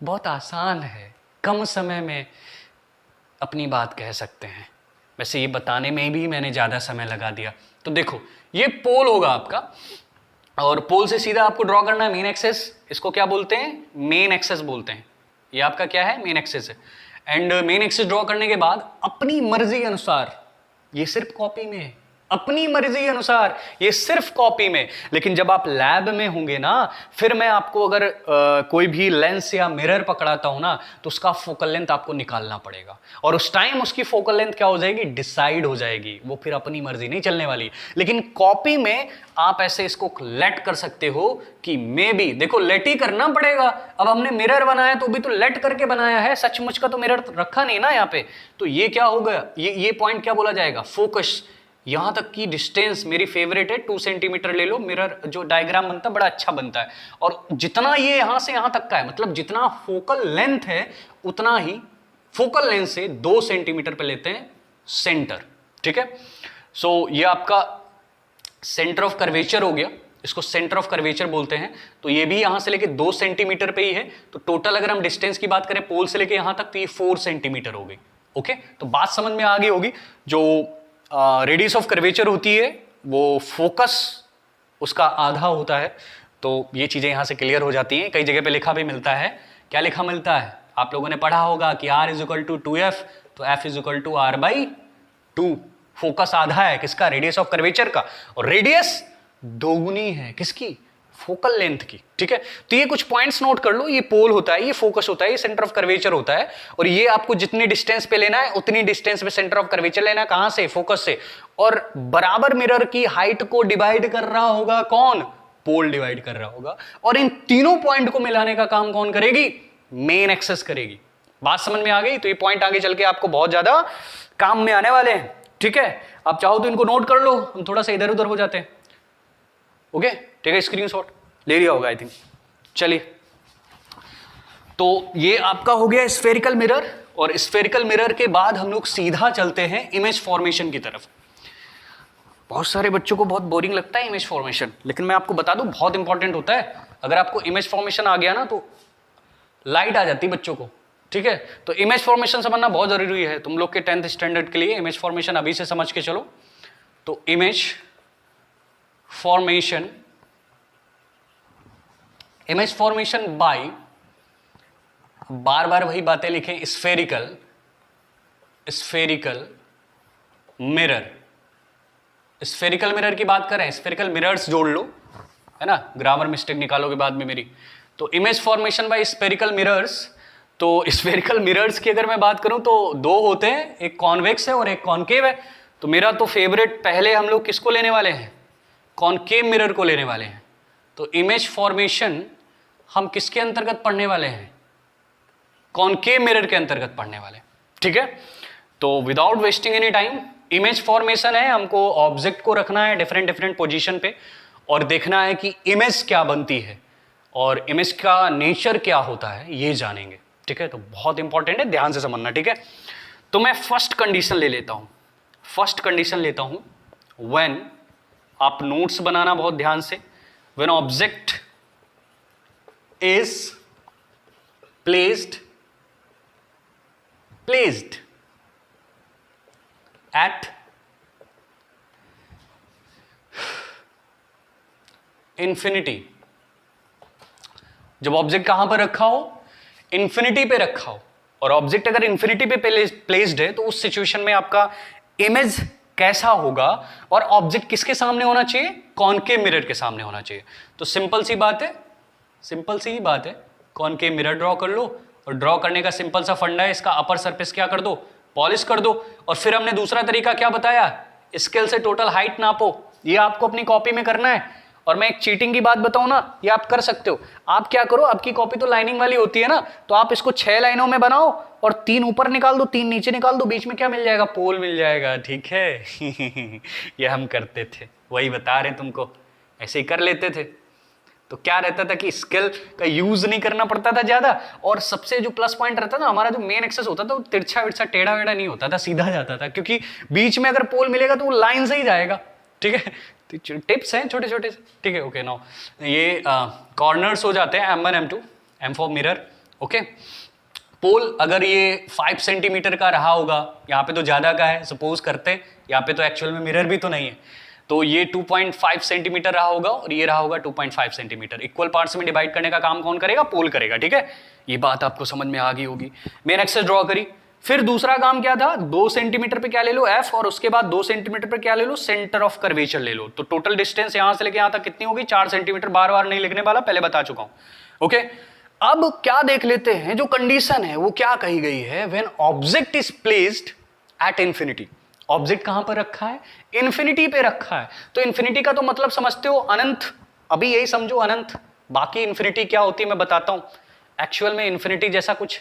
बहुत आसान है, कम समय में अपनी बात कह सकते हैं। वैसे ये बताने में भी मैंने ज्यादा समय लगा दिया। तो देखो, ये पोल होगा आपका, और पोल से सीधा आपको ड्रॉ करना है मेन एक्सेस। इसको क्या बोलते हैं, मेन एक्सेस बोलते हैं। ये आपका क्या है, मेन एक्सेस है। एंड मेन एक्सेस ड्रॉ करने के बाद अपनी मर्जी अनुसार, ये सिर्फ कॉपी में है, अपनी मर्जी अनुसार, ये सिर्फ कॉपी में। लेकिन जब आप लैब में होंगे ना, फिर मैं आपको अगर कोई भी लेंस या मिरर पकड़ाता हूं ना, तो उसका फोकल लेंथ आपको निकालना पड़ेगा, और उस टाइम उसकी फोकल लेंथ क्या हो जाएगी, डिसाइड हो जाएगी। वो फिर अपनी मर्जी नहीं चलने वाली। लेकिन कॉपी में आप ऐसे इसको लेट कर सकते हो कि मे बी, देखो लेट ही करना पड़ेगा। अब हमने मिरर बनाया तो भी तो लेट करके बनाया है, सचमुच का तो मिरर रखा नहीं ना यहाँ पे। तो ये क्या होगा, ये पॉइंट क्या बोला जाएगा, फोकस। यहां तक की डिस्टेंस मेरी फेवरेट है, 2 सेंटीमीटर ले लो। मिरर जो डायग्राम बनता है बड़ा अच्छा बनता है, और जितना ये यहां से यहां तक का है, मतलब जितना फोकल लेंथ है उतना ही फोकल लेंथ से 2 सेंटीमीटर पे लेते हैं सेंटर। ठीक है, सो ये आपका सेंटर ऑफ कर्वेचर हो गया, इसको सेंटर ऑफ कर्वेचर बोलते हैं। तो ये भी यहां से लेके 2 सेंटीमीटर पे ही है। तो टोटल अगर हम डिस्टेंस की बात करें पोल से लेके यहां तक, तो ये 4 सेंटीमीटर हो गई। ओके, तो बात समझ में आ गई होगी। जो रेडियस ऑफ कर्वेचर होती है वो फोकस उसका आधा होता है। तो ये चीजें यहां से क्लियर हो जाती हैं। कई जगह पे लिखा भी मिलता है क्या लिखा मिलता है? आप लोगों ने पढ़ा होगा कि r is equal to 2f, तो f is equal to r by 2। Focus आधा है किसका? रेडियस ऑफ कर्वेचर का, और रेडियस दोगुनी है किसकी? फोकल लेंथ की। ठीक है, तो ये कुछ पॉइंट्स नोट कर लो, ये पोल होता है, ये फोकस होता है, ये सेंटर ऑफ कर्वेचर होता है, और ये आपको जितनी डिस्टेंस पे लेना है उतनी डिस्टेंस पे सेंटर ऑफ कर्वेचर लेना है। कहां से? फोकस से। और बराबर मिरर की हाइट को डिवाइड कर रहा होगा कौन? पोल डिवाइड कर रहा होगा। और इन तीनों पॉइंट को मिलाने का काम कौन करेगी? मेन एक्सेस करेगी। बात समझ में आ गई? तो ये पॉइंट आगे चल के आपको बहुत ज्यादा काम में आने वाले हैं। ठीक है, आप चाहो तो इनको नोट कर लो, हम थोड़ा सा इधर उधर हो जाते हैं। ओके, ठीक है, स्क्रीनशॉट ले लिया होगा आई थिंक। चलिए, तो ये आपका हो गया स्फेरिकल मिरर, और स्फेरिकल मिरर के बाद हम लोग सीधा चलते हैं इमेज फॉर्मेशन की तरफ। बहुत सारे बच्चों को बहुत बोरिंग लगता है इमेज फॉर्मेशन, लेकिन मैं आपको बता दूं बहुत इंपॉर्टेंट होता है। अगर आपको इमेज फॉर्मेशन आ गया ना तो लाइट आ जाती है बच्चों को। ठीक है, तो इमेज फॉर्मेशन समझना बहुत जरूरी है तुम लोग के 10th स्टैंडर्ड के लिए। इमेज फॉर्मेशन अभी से समझ के चलो। तो image formation, image formation by, बार बार वही बातें लिखें, spherical, spherical mirror. Spherical mirror की बात करें, स्फेरिकल मिरर्स जोड़ लो, है ना, ग्रामर मिस्टेक निकालोगे बाद में मेरी। तो image formation bye spherical mirrors. तो स्फेरिकल मिरर्स की अगर मैं बात करूं तो दो होते हैं, एक कॉन्वेक्स है और एक कॉन्केव है। तो मेरा तो फेवरेट, पहले हम लोग किसको लेने वाले हैं? कॉन्केव मिरर को लेने वाले हैं। तो इमेज फॉर्मेशन हम किसके अंतर्गत पढ़ने वाले हैं? कॉन्केव मिरर के अंतर्गत पढ़ने वाले। ठीक है, तो without wasting any time, image formation है, हमको ऑब्जेक्ट को रखना है डिफरेंट डिफरेंट पोजीशन पे और देखना है कि इमेज क्या बनती है और इमेज का नेचर क्या होता है, ये जानेंगे। ठीक है, तो बहुत इंपॉर्टेंट है, ध्यान से समझना। ठीक है, तो मैं फर्स्ट कंडीशन ले लेता हूं, फर्स्ट कंडीशन लेता हूं व्हेन, आप नोट्स बनाना बहुत ध्यान से, when object is placed at infinity। जब ऑब्जेक्ट कहां पर रखा हो? इंफिनिटी पे रखा हो। और ऑब्जेक्ट अगर इंफिनिटी पे प्लेस्ड है तो उस सिचुएशन में आपका इमेज कैसा होगा? और ऑब्जेक्ट किसके सामने होना चाहिए? कॉन्केव मिरर के सामने होना चाहिए। तो सिंपल सी बात है, सिंपल सी ही बात है, कॉन्केव मिरर ड्रॉ कर लो, और ड्रॉ करने का सिंपल सा फंडा है, इसका अपर सरफेस क्या कर दो? पॉलिश कर दो। और फिर हमने दूसरा तरीका क्या बताया? स्केल से टोटल हाइट नापो। ये आपको अपनी कॉपी में करना है। और मैं एक चीटिंग की बात बताऊं ना, ये आप कर सकते हो। आप क्या करो, आपकी कॉपी तो लाइनिंग वाली होती है ना, तो आप इसको 6 लाइनों में बनाओ और 3 ऊपर निकाल दो, 3 नीचे निकाल दो, बीच में क्या मिल जाएगा? पोल मिल जाएगा। ठीक है ये हम करते थे, वही बता रहे तुमको, ऐसे ही कर लेते थे। तो क्या रहता था कि स्केल का यूज नहीं करना पड़ता था ज्यादा, और सबसे जो प्लस पॉइंट रहता था, हमारा जो मेन एक्सेस होता था वो तिरछा विरछा टेढ़ा वेढ़ा नहीं होता था, सीधा जाता था, क्योंकि बीच में अगर पोल मिलेगा तो वो लाइन से ही जाएगा। ठीक है, तो टिप्स हैं छोटे छोटे से। ठीक है, ओके, नाउ ये कॉर्नर्स हो जाते हैं M1 M2, M for mirror. Okay, pole अगर ये 5 सेंटीमीटर का रहा होगा, यहाँ पे तो ज्यादा का है सपोज करते, यहाँ पे तो एक्चुअल में मिरर भी तो नहीं है, तो ये 2.5 सेंटीमीटर रहा होगा और ये रहा होगा 2.5 सेंटीमीटर। इक्वल पार्ट्स में डिवाइड करने का काम कौन करेगा? पोल करेगा। ठीक है, ये बात आपको समझ में आ गई होगी। मेन एक्सेस ड्रॉ करी, फिर दूसरा काम क्या था? 2 सेंटीमीटर पे क्या ले लो? F, और उसके बाद 2 सेंटीमीटर पे क्या ले लो? सेंटर ऑफ कर्वेचर ले लो। तो टोटल डिस्टेंस यहां से लेके यहां तक कितनी होगी? 4 सेंटीमीटर। बार बार नहीं लिखने वाला, पहले बता चुका हूं। ओके, अब क्या देख लेते हैं, जो कंडीशन है वो क्या कही गई है? When object is placed at infinity. Object कहां पर रखा है? इंफिनिटी पे रखा है। तो इंफिनिटी का तो मतलब समझते हो, अनंत। अभी यही समझो अनंत, बाकी इंफिनिटी क्या होती है मैं बताता हूं। एक्चुअल में इंफिनिटी जैसा कुछ,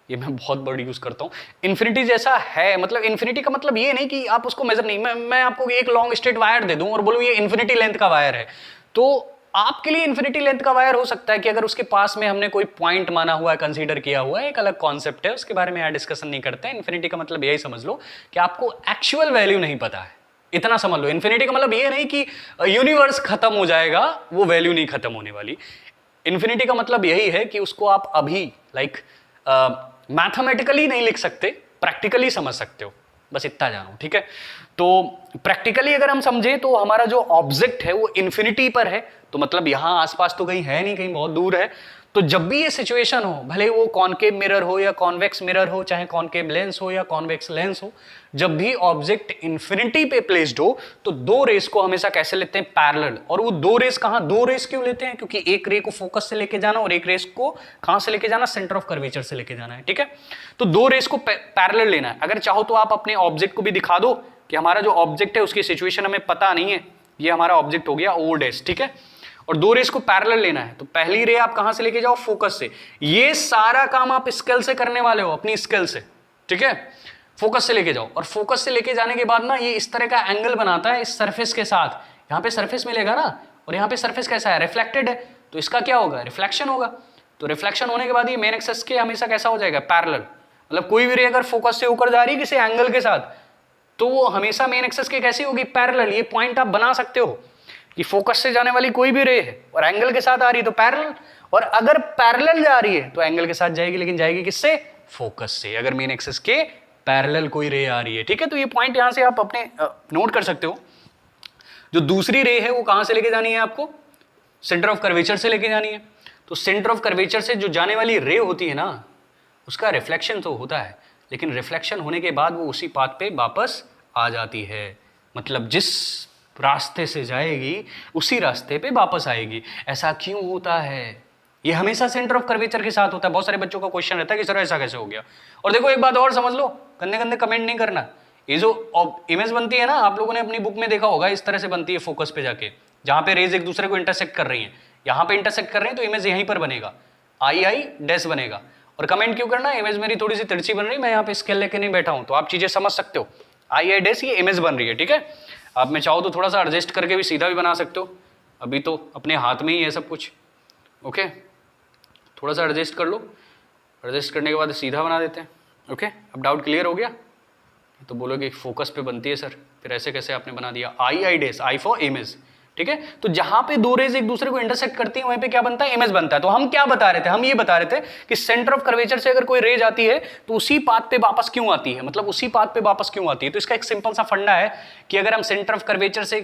ये मैं बहुत वर्ड यूज करता हूं, इंफिनिटी जैसा है, मतलब इंफिनिटी का मतलब ये नहीं कि आप उसको मेजर नहीं, मैं आपको एक लॉन्ग स्ट्रेट वायर दे दूं और बोलूं ये इंफिनिटी लेंथ का वायर है, तो आपके लिए इंफिनिटी लेंथ का वायर हो सकता है कि अगर उसके पास में हमने कोई पॉइंट माना हुआ है, कंसीडर किया हुआ है, एक अलग कॉन्सेप्ट है, उसके बारे में यहाँ डिस्कशन नहीं करते हैं। इंफिनिटी का मतलब यही समझ लो कि आपको एक्चुअल वैल्यू नहीं पता है, इतना समझ लो। इंफिनिटी का मतलब ये नहीं कि यूनिवर्स खत्म हो जाएगा, वो वैल्यू नहीं खत्म होने वाली। इंफिनिटी का मतलब यही है कि उसको आप अभी लाइक मैथमेटिकली नहीं लिख सकते, प्रैक्टिकली समझ सकते हो, बस इतना जानो। ठीक है, तो प्रैक्टिकली अगर हम समझें तो हमारा जो ऑब्जेक्ट है वो इन्फिनिटी पर है, तो मतलब यहां आसपास तो कहीं है नहीं, कहीं बहुत दूर है। तो जब भी ये सिचुएशन हो, भले वो कॉनकेव मिरर हो या कॉन्वेक्स मिरर हो, चाहे कॉनकेव लेंस हो या कॉन्वेक्स लेंस हो, जब भी ऑब्जेक्ट इन्फिनिटी पे प्लेस्ड हो तो दो रेस को हमेशा कैसे लेते हैं, पैरेलल। और वो दो रेस कहां, दो रेस क्यों लेते हैं, क्योंकि एक रे को फोकस से लेके जाना और एक रेस को कहां से लेके जाना, सेंटर ऑफ कर्वेचर से लेके जाना है, ठीक है। तो दो रेस को पैरेलल लेना है। अगर चाहो तो आप अपने ऑब्जेक्ट को भी दिखा दो कि हमारा जो ऑब्जेक्ट है उसकी सिचुएशन हमें पता नहीं है, ये हमारा ऑब्जेक्ट हो गया ओ डैश, ठीक है। और दो रेस को पैरेलल लेना है, तो पहली रे आप कहां से लेके जाओ, फोकस से। ये सारा काम आप स्केल से करने वाले हो, अपनी स्केल से, ठीक है। फोकस से लेके जाओ, और फोकस से लेके जाने के बाद ना ये इस तरह का एंगल बनाता है इस सरफेस के साथ। यहां पे सरफेस मिलेगा ना, और यहां पे सरफेस कैसा है, रिफ्लेक्टेड है, तो इसका क्या होगा, रिफ्लेक्शन होगा। तो रिफ्लेक्शन होने के बाद ये मेन एक्सिस के हमेशा कैसा हो जाएगा, पैरेलल। मतलब कोई भी रे अगर फोकस से होकर जा रही है किसी एंगल के साथ, तो वो हमेशा मेन एक्सिस के कैसी होगी, पैरेलल। ये पॉइंट आप बना सकते हो कि फोकस से जाने वाली कोई भी रे है और एंगल के साथ आ रही है तो पैरेलल, और अगर पैरेलल जा रही है तो एंगल के साथ जाएगी, लेकिन जाएगी किससे, फोकस से, अगर मेन एक्सिस के पैरेलल कोई रे आ रही है, ठीक है। तो ये पॉइंट यहां से आप अपने नोट कर सकते हो। जो दूसरी रे है वो कहां से लेके जानी है आपको, सेंटर ऑफ कर्वेचर से लेके जानी है। तो सेंटर ऑफ कर्वेचर से जो जाने वाली रे होती है ना, उसका रिफ्लेक्शन तो होता है, लेकिन रिफ्लेक्शन होने के बाद वो उसी पाथ पे वापस आ जाती है। मतलब जिस रास्ते से जाएगी उसी रास्ते पे वापस आएगी। ऐसा क्यों होता है, ये हमेशा सेंटर ऑफ कर्वेचर के साथ होता है। बहुत सारे बच्चों का क्वेश्चन रहता है कि सर ऐसा कैसे हो गया। और देखो एक बात और समझ लो, गंदे गंदे कमेंट नहीं करना। ये जो इमेज बनती है ना, आप लोगों ने अपनी बुक में देखा होगा, इस तरह से बनती है फोकस पे जाके, जहां पे रेज एक दूसरे को इंटरसेक्ट कर रही हैं। यहां पे इंटरसेक्ट कर रहे हैं तो इमेज यहीं पर बनेगा, आई आई डैश बनेगा। और कमेंट क्यों करना, इमेज मेरी थोड़ी सी तिरछी बन रही है, मैं यहाँ पे स्केल लेके नहीं बैठा हूं, तो आप चीजें समझ सकते हो। आई आई डैश ये इमेज बन रही है, ठीक है। आप में चाहो तो थोड़ा सा एडजस्ट करके भी सीधा भी बना सकते हो, अभी तो अपने हाथ में ही है सब कुछ, ओके। थोड़ा सा एडजस्ट कर लो, एडजस्ट करने के बाद सीधा बना देते हैं, ओके। अब डाउट क्लियर हो गया। तो बोलोगे फोकस पे बनती है सर, फिर ऐसे कैसे आपने बना दिया, I I dash, I for image, ठीक है। तो जहां पे दो रेज एक दूसरे को इंटरसेक्ट करती है वहीं पे क्या बनता है, इमेज बनता है। तो हम क्या बता रहे थे, हम ये बता रहे थे कि सेंटर ऑफ कर्वेचर से अगर कोई रेज आती है तो उसी पाथ पे वापस क्यों आती है, मतलब उसी पाथ पे वापस क्यों आती है। तो इसका एक सिंपल सा फंडा है कि अगर हम सेंटर ऑफ कर्वेचर से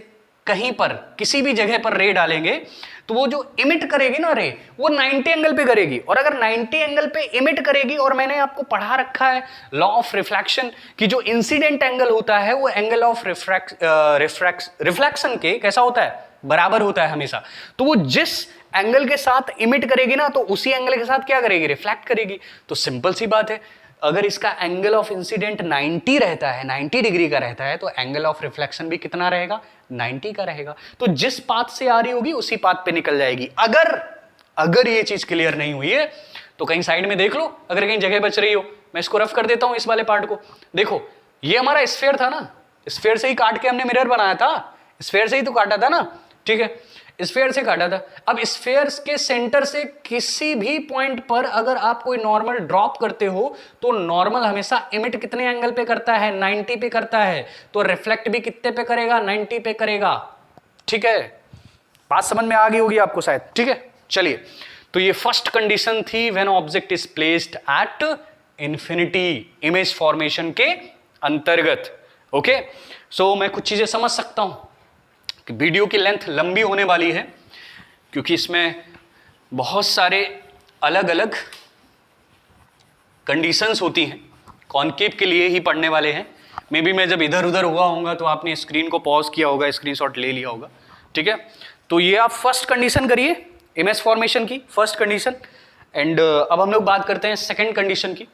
कहीं पर किसी भी जगह पर रे डालेंगे तो वो जो इमिट करेगी ना रे, वो 90 एंगल पे करेगी। और अगर 90 एंगल पे इमिट करेगी, और मैंने आपको पढ़ा रखा है लॉ ऑफ रिफ्लेक्शन कि जो इंसिडेंट एंगल होता है वो एंगल ऑफ रिफ्लेक्शन के कैसा होता है, बराबर होता है हमेशा। तो वो जिस एंगल के साथ इमिट करेगी ना, तो उसी एंगल के साथ क्या करेगी, रिफ्लेक्ट करेगी। तो सिंपल सी बात है, अगर इसका एंगल ऑफ इंसिडेंट 90 रहता है, 90 डिग्री का रहता है, तो एंगल ऑफ रिफ्लेक्शन भी कितना रहेगा, 90 का रहेगा। तो जिस पाथ से आ रही होगी उसी पाथ पे निकल जाएगी। अगर ये चीज क्लियर नहीं हुई है तो कहीं साइड में देख लो, अगर कहीं जगह बच रही हो। मैं इसको रफ कर देता हूं, इस वाले पार्ट को देखो। ये हमारा स्फीयर था ना, स्फीयर से ही काट के हमने मिरर बनाया था, स्फीयर से ही तो काटा था ना, ठीक है, स्फीयर से काटा था। अब स्फीयर के सेंटर से किसी भी पॉइंट पर अगर आप कोई नॉर्मल ड्रॉप करते हो तो नॉर्मल हमेशा इमिट कितने एंगल पे करता है, 90 पे करता है। तो रिफ्लेक्ट भी कितने पे करेगा, 90 पे करेगा, ठीक है। बात समझ में आ गई होगी आपको शायद, ठीक है। चलिए, तो ये फर्स्ट कंडीशन थी when object is placed at infinity, image formation के अंतर्गत, ओके। सो मैं कुछ चीजें समझ सकता हूं कि वीडियो की लेंथ लंबी होने वाली है, क्योंकि इसमें बहुत सारे अलग अलग कंडीशंस होती हैं, कॉन्केव के लिए ही पढ़ने वाले हैं। मे बी मैं जब इधर उधर हुआ होऊंगा तो आपने स्क्रीन को पॉज किया होगा, स्क्रीनशॉट ले लिया होगा, ठीक है। तो ये आप फर्स्ट कंडीशन करिए, इमेज फॉर्मेशन की फर्स्ट कंडीशन। एंड अब हम लोग बात करते हैं सेकेंड कंडीशन की।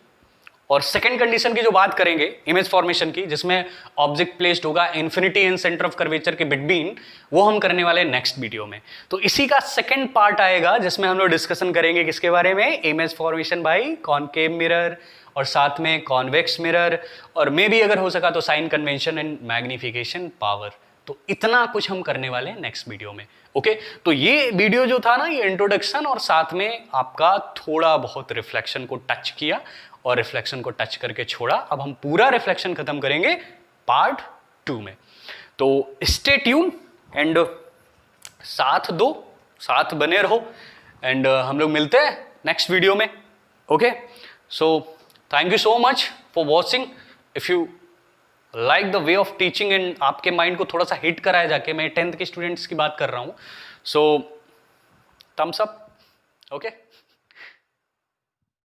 और सेकंड कंडीशन की जो बात करेंगे इमेज फॉर्मेशन की, जिसमें ऑब्जेक्ट प्लेस्ड होगा infinity and centre of curvature के बिटवीन, वो हम करने वाले हैं नेक्स्ट वीडियो में। तो इसी का सेकंड पार्ट आएगा जिसमें हम लोग डिस्कशन करेंगे किसके बारे में, image formation bye concave mirror, और साथ में कॉन्वेक्स मिरर, और मे भी अगर हो सका तो sign convention and magnification power. तो इतना कुछ हम करने वाले हैं नेक्स्ट वीडियो में, ओके। तो ये वीडियो जो था ना, ये इंट्रोडक्शन और साथ में आपका थोड़ा बहुत रिफ्लेक्शन को टच किया और रिफ्लेक्शन को टच करके छोड़ा। अब हम पूरा रिफ्लेक्शन खत्म करेंगे पार्ट 2 में। तो स्टे ट्यून एंड साथ दो, साथ बने रहो, एंड हम लोग मिलते हैं नेक्स्ट वीडियो में, okay. So thank you so much for watching. If you like the way of teaching and आपके माइंड को थोड़ा सा हिट कराया जाके, मैं 10th के स्टूडेंट्स की बात कर रहा हूँ. सो थम्स अप. ओके.